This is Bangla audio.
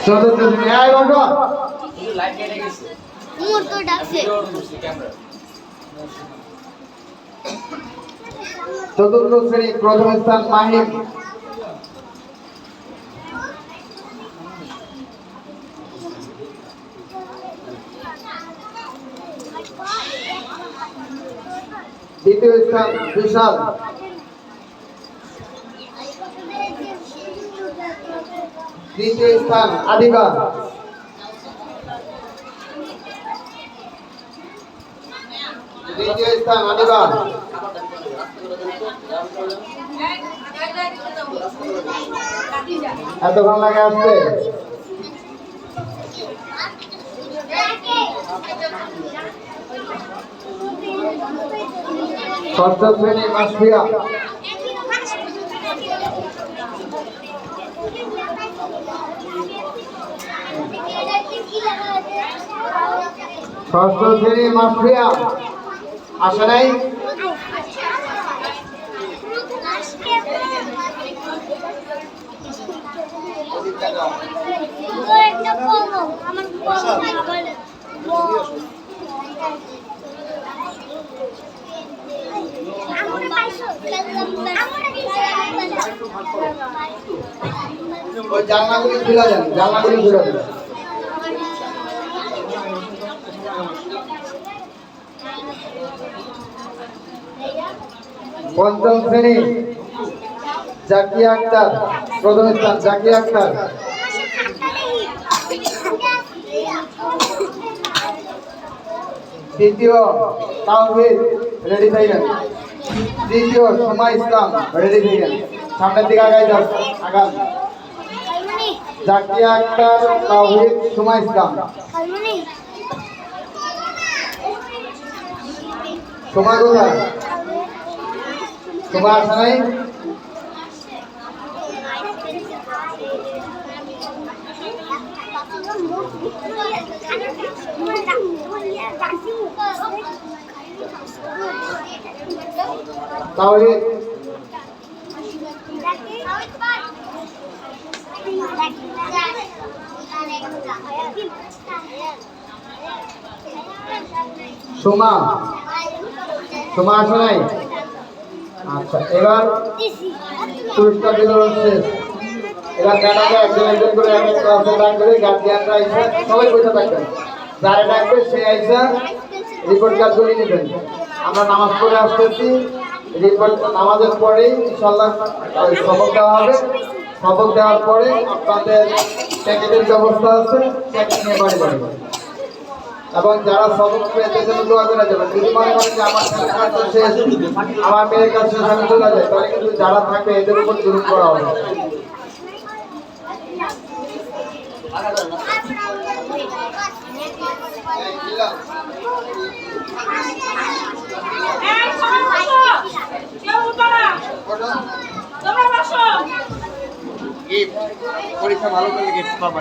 চতুর্থ শ্রেণী আয় বন্ধু চতুর্থ শ্রেণী প্রথম স্থান মাহিম। দ্বিতীয় স্থান বিশাল। তৃতীয় স্থান আদিবা। দ্বিতীয় স্থান আদিবা। এতক্ষণ লাগে আসতে। ষষ্ঠ শ্রেণী মাসফিয়া। ষষ্ঠ শ্রেণী মাসফিয়া আসে নাই। ওই জানলাগুলি খুলে দেন, জানলাগুলি খুলে দেন। পঞ্চম শ্রেণী জাকিয়া আক্তার প্রথম স্থান। জাকিয়া আক্তার। দ্বিতীয় তাওহীদ রেডি থাকেন। তৃতীয় সুমা ইসলাম রেডি থাকেন। সামনের দিকে আগাই যান, আগান। জাকিয়া আক্তার, তাওহীদ, সুমা ইসলাম। সুমা কোথায়? সুমা আসে নাই। তাওহীদ সুমা, সুমা আসে নাই। আচ্ছা, এবার পুরস্কার বিতরণ শেষ। এবার ম্যাডামরা একজন একজন করে এক এক ক্লাসে ডাকবে, গার্জিয়ানরা আইসা সবাই বসে থাকবেন। যারা ডাকবে সে আইসা রিপোর্ট কার্ডগুলি নেবেন। আমরা নামাজ পড়ে আসতেছি, রিপোর্ট নামাজের পরেই ইনশাআল্লাহ সবক দেওয়া হবে। সবক দেওয়ার পরে আপনাদের প্যাকেটের ব্যবস্থা আছে, প্যাকেট নিয়ে বাড়ি বাড়ি। এবং যারা সবক পেতে জন্য দোয়া করে যাবেন। যদি মনে করেন যে আমার ছেলের কাজটা শেষ, আমার মেয়ের কাজ শেষ, আমি চলে যাই, তাহলে কিন্তু যারা থাকবে এদের উপর জুলুম করা হবে। পরীক্ষা ভালো করলে গেট পাবা।